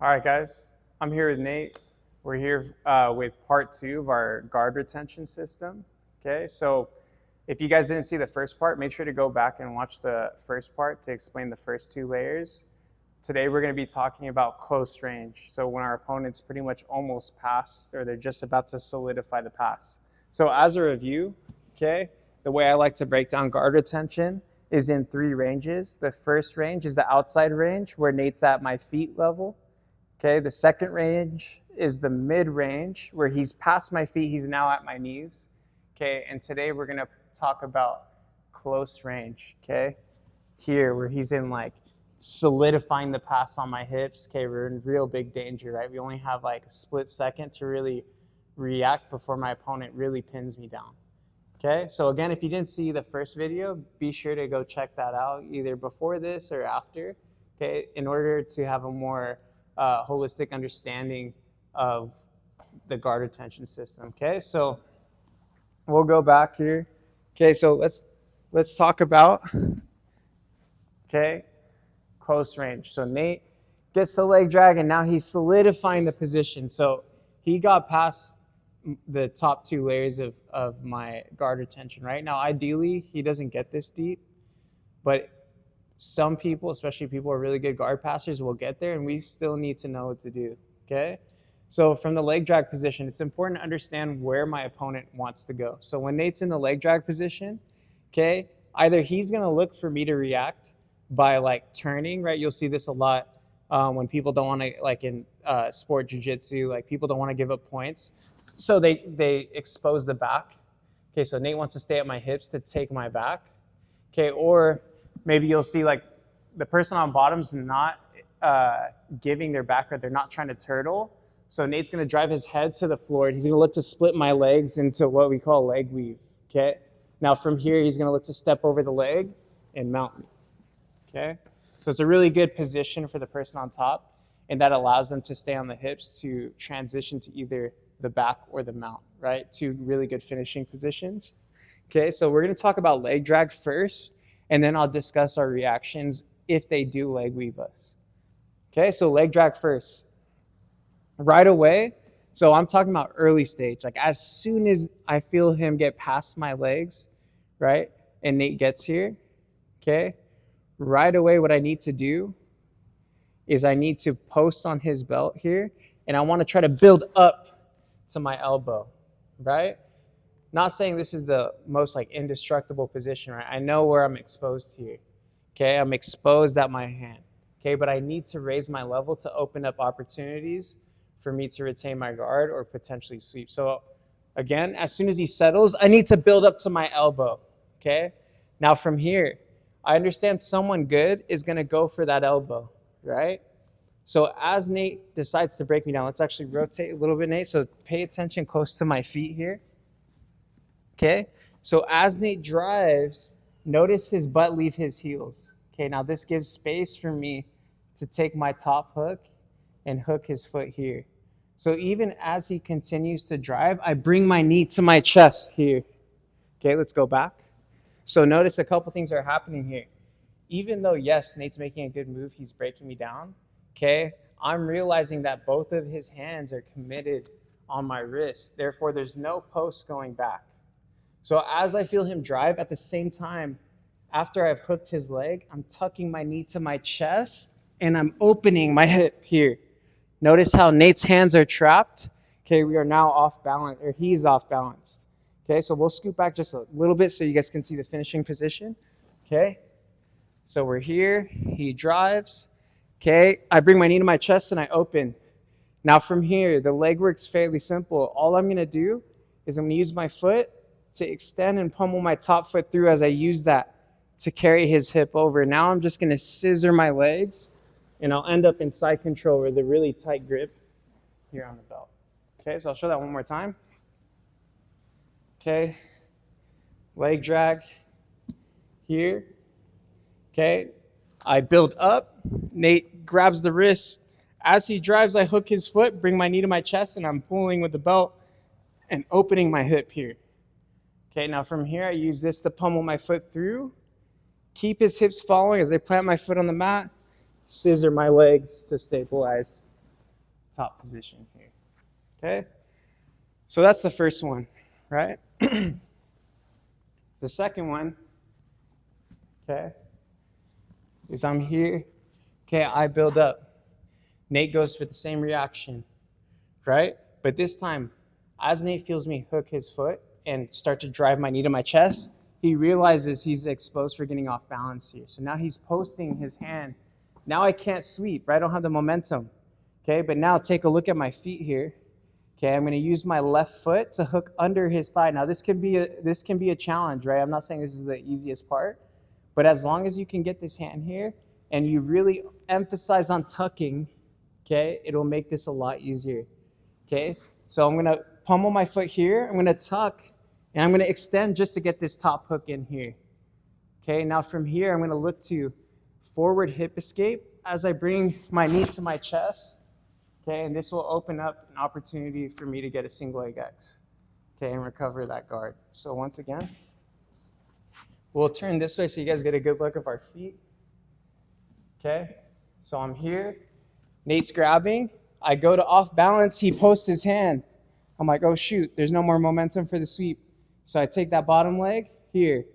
All right, guys, I'm here with Nate. We're here with part 2 of our guard retention system. Okay, so if you guys didn't see the first part, make sure to go back and watch the first part to explain the first 2 layers. Today we're going to be talking about close range. So when our opponent's pretty much almost passed or they're just about to solidify the pass. So as a review, okay, the way I like to break down guard retention is in 3 ranges. The first range is the outside range where Nate's at my feet level. Okay, the second range is the mid range where he's past my feet, he's now at my knees. Okay, and today we're gonna talk about close range, okay? Here, where he's in like solidifying the pass on my hips. Okay, we're in real big danger, right? We only have like a split second to really react before my opponent really pins me down. Okay, so again, if you didn't see the first video, be sure to go check that out either before this or after, okay, in order to have a more holistic understanding of the guard retention system. Okay, so we'll go back here. Okay, so let's talk about close range. So Nate gets the leg drag and now he's solidifying the position. So he got past the top 2 layers of my guard retention. Right now, ideally he doesn't get this deep, but some people, especially people who are really good guard passers, will get there, and we still need to know what to do, okay? So from the leg drag position, it's important to understand where my opponent wants to go. So when Nate's in the leg drag position, okay, either he's gonna look for me to react by like turning, right? You'll see this a lot when people don't wanna, like in sport jiu-jitsu, like people don't wanna give up points. So they expose the back. Okay, so Nate wants to stay at my hips to take my back. Okay, or maybe you'll see like the person on bottom's not giving their back, or they're not trying to turtle. So Nate's gonna drive his head to the floor and he's gonna look to split my legs into what we call leg weave, okay? Now from here, he's gonna look to step over the leg and mount me, okay? So it's a really good position for the person on top, and that allows them to stay on the hips to transition to either the back or the mount, right? 2 really good finishing positions. Okay, so we're gonna talk about leg drag first, and then I'll discuss our reactions if they do leg weave us. Okay, so leg drag first. Right away, so I'm talking about early stage, like as soon as I feel him get past my legs, right, and Nate gets here, okay, right away what I need to do is I need to post on his belt here, and I wanna try to build up to my elbow, right? Not saying this is the most like indestructible position, right? I know where I'm exposed here, okay? I'm exposed at my hand, okay? But I need to raise my level to open up opportunities for me to retain my guard or potentially sweep. So again, as soon as he settles, I need to build up to my elbow, okay? Now from here, I understand someone good is gonna go for that elbow, right? So as Nate decides to break me down, let's actually rotate a little bit, Nate. So pay attention close to my feet here. Okay, so as Nate drives, notice his butt leave his heels. Okay, now this gives space for me to take my top hook and hook his foot here. So even as he continues to drive, I bring my knee to my chest here. Okay, let's go back. So notice a couple things are happening here. Even though, yes, Nate's making a good move, he's breaking me down, okay, I'm realizing that both of his hands are committed on my wrist. Therefore, there's no post going back. So as I feel him drive, at the same time, after I've hooked his leg, I'm tucking my knee to my chest and I'm opening my hip here. Notice how Nate's hands are trapped. Okay, we are now off balance, or he's off balance. Okay, so we'll scoot back just a little bit so you guys can see the finishing position. Okay, so we're here, he drives. Okay, I bring my knee to my chest and I open. Now from here, the leg work's fairly simple. All I'm gonna do is I'm gonna use my foot to extend and pummel my top foot through as I use that to carry his hip over. Now I'm just gonna scissor my legs and I'll end up in side control with a really tight grip here on the belt. Okay, so I'll show that one more time. Okay, leg drag here. Okay, I build up, Nate grabs the wrist. As he drives, I hook his foot, bring my knee to my chest, and I'm pulling with the belt and opening my hip here. Okay, now from here, I use this to pummel my foot through, keep his hips following as I plant my foot on the mat, scissor my legs to stabilize top position here. Okay? So that's the first one, right? The second one, okay, is I'm here. Okay, I build up. Nate goes for the same reaction, right? But this time, as Nate feels me hook his foot and start to drive my knee to my chest, he realizes he's exposed for getting off balance here. So now he's posting his hand. Now I can't sweep, right? I don't have the momentum. Okay, but now take a look at my feet here. Okay, I'm going to use my left foot to hook under his thigh. Now this can be a challenge, right? I'm not saying this is the easiest part, but as long as you can get this hand here and you really emphasize on tucking, okay, it'll make this a lot easier. Okay, so I'm going to pummel my foot here. I'm going to tuck, and I'm going to extend just to get this top hook in here. Okay, now from here, I'm going to look to forward hip escape as I bring my knee to my chest. Okay, and this will open up an opportunity for me to get a single leg X. Okay, and recover that guard. So once again, we'll turn this way so you guys get a good look of our feet. Okay, so I'm here. Nate's grabbing. I go to off balance. He posts his hand. I'm like, oh shoot, there's no more momentum for the sweep. So I take that bottom leg here.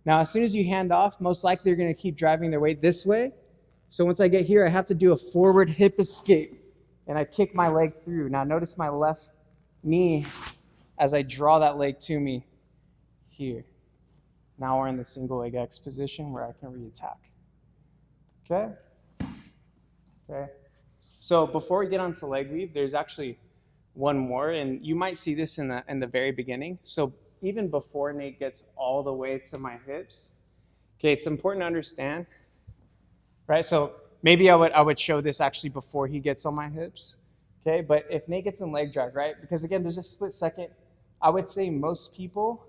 Now, as soon as you hand off, most likely you're going to keep driving their weight this way. So once I get here, I have to do a forward hip escape. And I kick my leg through. Now notice my left knee as I draw that leg to me here. Now we're in the single leg X position where I can re-attack. Okay? Okay. So before we get onto leg weave, there's actually one more, and you might see this in the very beginning. So even before Nate gets all the way to my hips, okay, it's important to understand, right? So maybe I would show this actually before he gets on my hips, okay? But if Nate gets in leg drag, right? Because again, there's a split second. I would say most people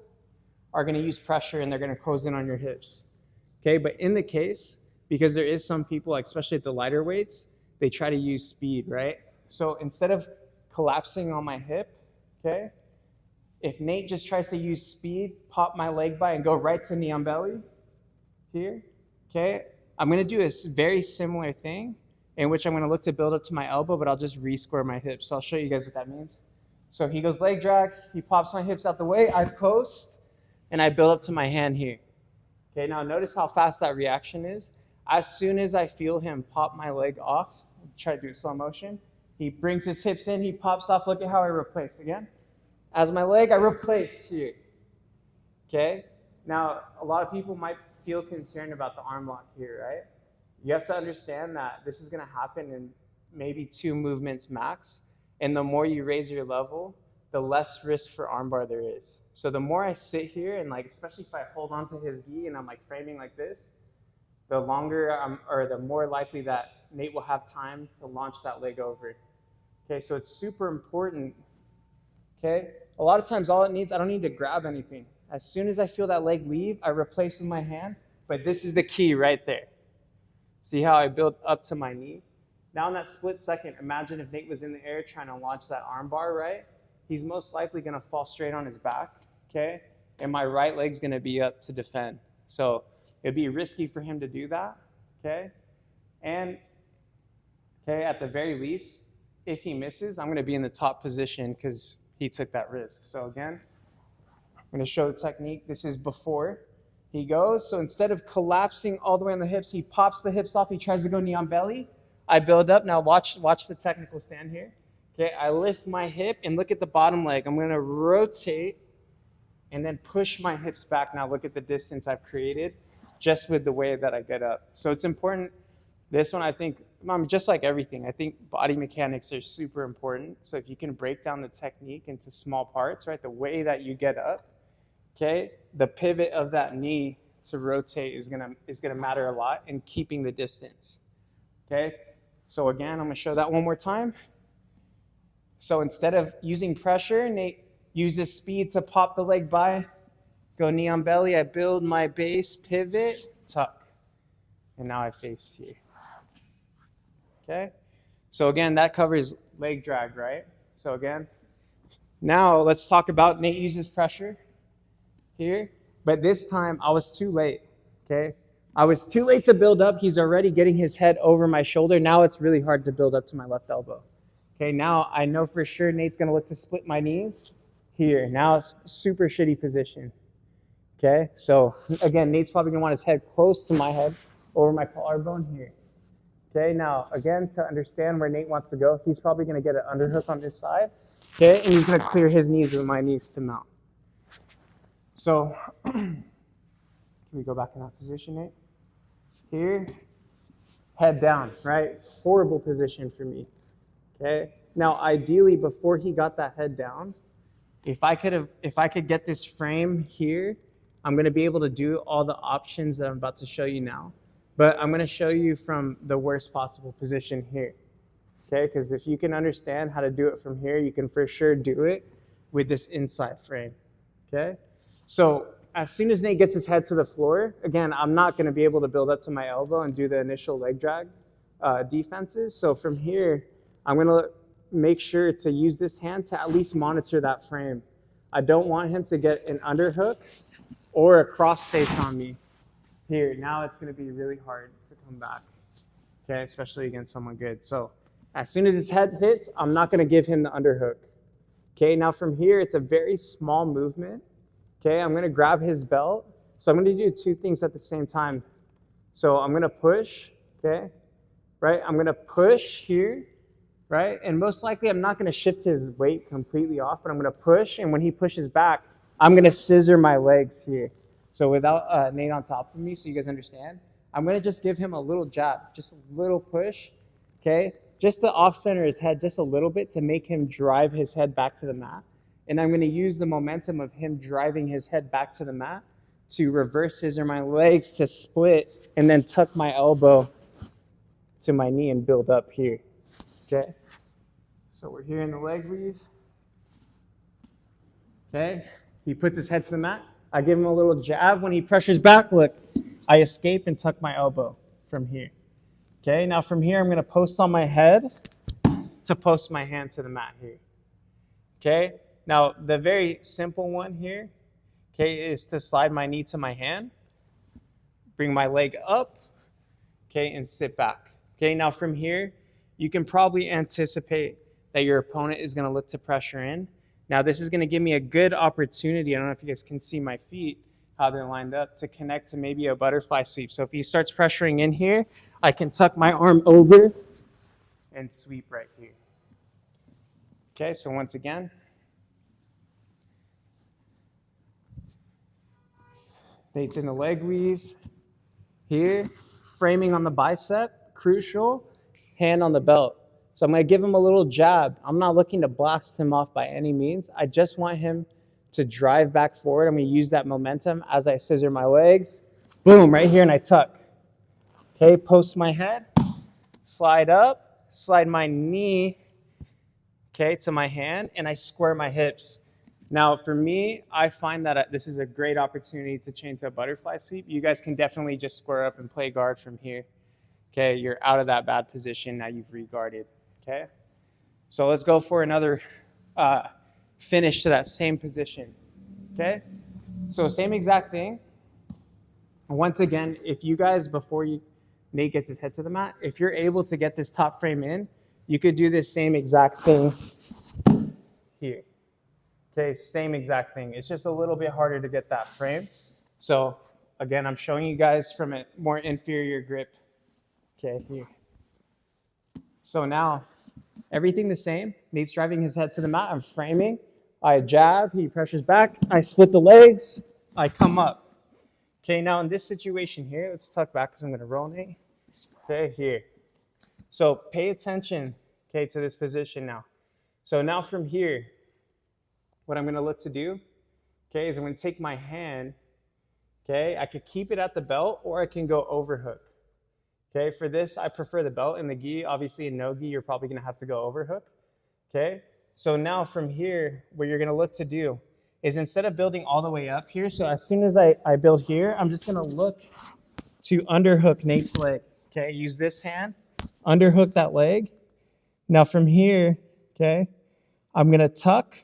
are going to use pressure and they're going to close in on your hips, okay? But in the case, because there is some people, like especially at the lighter weights, they try to use speed, right? So instead of collapsing on my hip, okay? If Nate just tries to use speed, pop my leg by and go right to knee on belly here, okay? I'm going to do a very similar thing in which I'm going to look to build up to my elbow, but I'll just re-square my hips. So I'll show you guys what that means. So he goes leg drag, he pops my hips out the way, I post, and I build up to my hand here. Okay, now notice how fast that reaction is. As soon as I feel him pop my leg off, try to do it slow motion, he brings his hips in, he pops off, look at how I replace again. As my leg, I replace here. Okay, now a lot of people might feel concerned about the arm lock here, right? You have to understand that this is going to happen in maybe 2 movements max. And the more you raise your level, the less risk for armbar there is. So the more I sit here and like, especially if I hold onto his gi and I'm like framing like this, the longer or the more likely that Nate will have time to launch that leg over. Okay, so it's super important. Okay, a lot of times all it needs, I don't need to grab anything. As soon as I feel that leg leave, I replace with my hand, but this is the key right there. See how I build up to my knee? Now in that split second, imagine if Nate was in the air trying to launch that arm bar, right? He's most likely gonna fall straight on his back, okay? And my right leg's gonna be up to defend. So it'd be risky for him to do that, okay? And, okay, at the very least, if he misses, I'm gonna be in the top position because he took that risk. So again, I'm going to show the technique. This is before he goes. So instead of collapsing all the way on the hips, he pops the hips off. He tries to go knee on belly. I build up. Now watch the technical stand here. Okay, I lift my hip and look at the bottom leg. I'm going to rotate and then push my hips back. Now look at the distance I've created just with the way that I get up. So it's important. This one, I think, just like everything, I think body mechanics are super important. So if you can break down the technique into small parts, right, the way that you get up, okay, the pivot of that knee to rotate is gonna matter a lot in keeping the distance. Okay, so again, I'm gonna show that one more time. So instead of using pressure, Nate uses speed to pop the leg by, go knee on belly, I build my base, pivot, tuck, and now I face here. Okay, so again, that covers leg drag, right? So again, now let's talk about Nate uses pressure here, but this time I was too late, okay? I was too late to build up. He's already getting his head over my shoulder. Now it's really hard to build up to my left elbow, Okay, now I know for sure Nate's gonna look to split my knees here. Now it's super shitty position. Okay, so again, Nate's probably gonna want his head close to my head over my collarbone here. Okay, now again, to understand where Nate wants to go, he's probably gonna get an underhook on this side. Okay, and he's gonna clear his knees with my knees to mount. So, can we go back in that position, Nate? Here, head down, right? Horrible position for me. Okay. Now, ideally, before he got that head down, if I could get this frame here, I'm going to be able to do all the options that I'm about to show you now. But I'm going to show you from the worst possible position here. Okay, because if you can understand how to do it from here, you can for sure do it with this inside frame. Okay, so as soon as Nate gets his head to the floor, again, I'm not going to be able to build up to my elbow and do the initial leg drag defenses. So from here, I'm going to make sure to use this hand to at least monitor that frame. I don't want him to get an underhook or a crossface on me. Here, now it's going to be really hard to come back, okay, especially against someone good. So as soon as his head hits, I'm not going to give him the underhook. Okay, now from here, it's a very small movement. Okay, I'm going to grab his belt. So I'm going to do two things at the same time. So I'm going to push, okay, right? I'm going to push here, right? And most likely I'm not going to shift his weight completely off, but I'm going to push. And when he pushes back, I'm going to scissor my legs here. So without Nate on top of me, so you guys understand, I'm going to just give him a little jab, just a little push, okay? Just to off-center his head just a little bit to make him drive his head back to the mat. And I'm going to use the momentum of him driving his head back to the mat to reverse scissor my legs to split and then tuck my elbow to my knee and build up here, okay? So we're here in the leg weave, okay? He puts his head to the mat. I give him a little jab. When he pressures back, look, I escape and tuck my elbow from here. Okay, now from here, I'm going to post on my head to post my hand to the mat here. Okay, now the very simple one here, okay, is to slide my knee to my hand, bring my leg up, okay, and sit back. Okay, now from here, you can probably anticipate that your opponent is going to look to pressure in. Now, this is going to give me a good opportunity. I don't know if you guys can see my feet, how they're lined up, to connect to maybe a butterfly sweep. So if he starts pressuring in here, I can tuck my arm over and sweep right here. Okay, so once again. Nate's in the leg weave. Here, framing on the bicep, crucial, hand on the belt. So I'm going to give him a little jab. I'm not looking to blast him off by any means. I just want him to drive back forward. I'm going to use that momentum as I scissor my legs. Boom, right here, and I tuck. Okay, post my head, slide up, slide my knee, okay, to my hand, and I square my hips. Now, for me, I find that this is a great opportunity to change to a butterfly sweep. You guys can definitely just square up and play guard from here. Okay, you're out of that bad position. Now you've re-guarded. Okay, so let's go for another finish to that same position. Okay, so same exact thing. Once again, if you guys, before Nate gets his head to the mat, if you're able to get this top frame in, you could do this same exact thing here. Okay, same exact thing. It's just a little bit harder to get that frame. So again, I'm showing you guys from a more inferior grip. Okay, here. So now, everything the same. Nate's driving his head to the mat. I'm framing. I jab. He pressures back. I split the legs. I come up. Okay, now in this situation here, let's tuck back because I'm going to roll Nate. Okay, here. So pay attention, okay, to this position now. So now from here, what I'm going to look to do, okay, is I'm going to take my hand, okay, I could keep it at the belt or I can go overhook. Okay, for this, I prefer the belt and the gi. Obviously, in no gi, you're probably going to have to go overhook. Okay, so now from here, what you're going to look to do is instead of building all the way up here, so as soon as I build here, I'm just going to look to underhook Nate's leg. Okay, use this hand, underhook that leg. Now from here, okay, I'm going to tuck.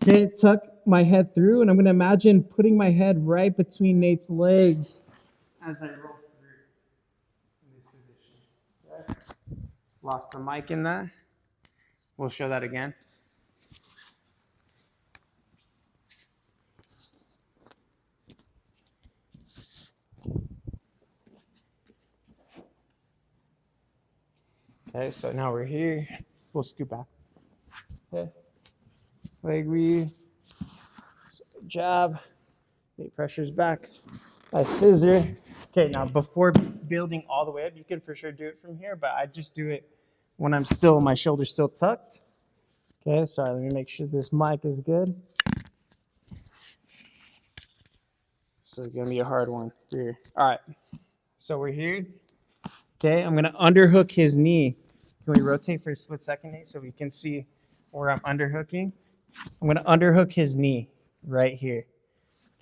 Okay, tuck my head through, and I'm going to imagine putting my head right between Nate's legs as I roll. Lost the mic in that. We'll show that again. Okay, so now we're here. We'll scoot back. Okay. Leg weave, jab, knee pressure's back. I scissor. Okay, now before building all the way up, you can for sure do it from here, but I just do it when I'm still, my shoulder's still tucked. Okay, sorry, let me make sure this mic is good. This is gonna be a hard one here. All right, so we're here. Okay, I'm gonna underhook his knee. Can we rotate for a split second, Nate, so we can see where I'm underhooking? I'm gonna underhook his knee right here.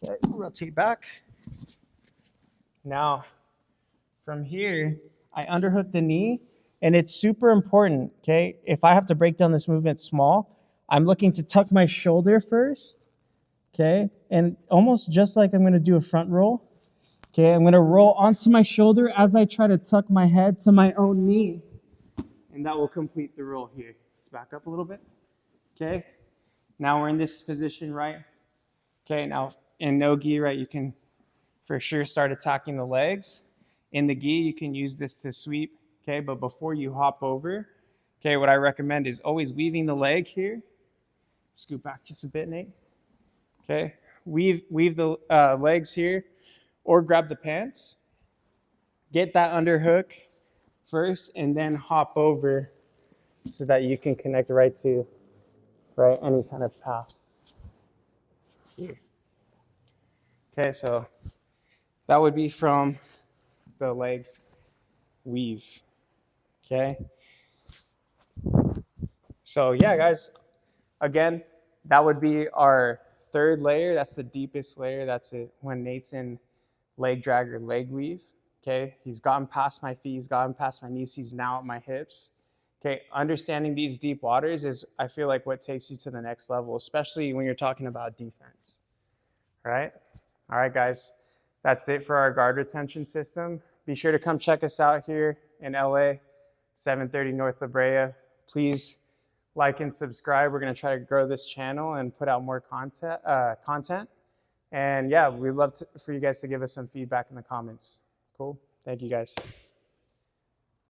Okay, rotate back. Now, from here, I underhook the knee, and it's super important, okay? If I have to break down this movement small, I'm looking to tuck my shoulder first, okay? And almost just like I'm gonna do a front roll, okay? I'm gonna roll onto my shoulder as I try to tuck my head to my own knee, and that will complete the roll here. Let's back up a little bit, okay? Now we're in this position, right? Okay, now in no gi, right, you can for sure start attacking the legs. In the gi, you can use this to sweep, okay? But before you hop over, okay, what I recommend is always weaving the leg here. Scoot back just a bit, Nate. Okay, weave the legs here, or grab the pants. Get that underhook first, and then hop over so that you can connect right to any kind of pass here. Okay, so that would be from the leg weave. Okay. So yeah, guys, again, that would be our third layer. That's the deepest layer. That's it when Nate's in leg drag or leg weave. Okay, he's gotten past my feet, he's gotten past my knees, he's now at my hips. Okay, understanding these deep waters is, I feel like, what takes you to the next level, especially when you're talking about defense. Right? All right, guys, that's it for our guard retention system. Be sure to come check us out here in LA, 730 North La Brea. Please like and subscribe. We're going to try to grow this channel and put out more content. And yeah, we'd love for you guys to give us some feedback in the comments. Cool. Thank you, guys.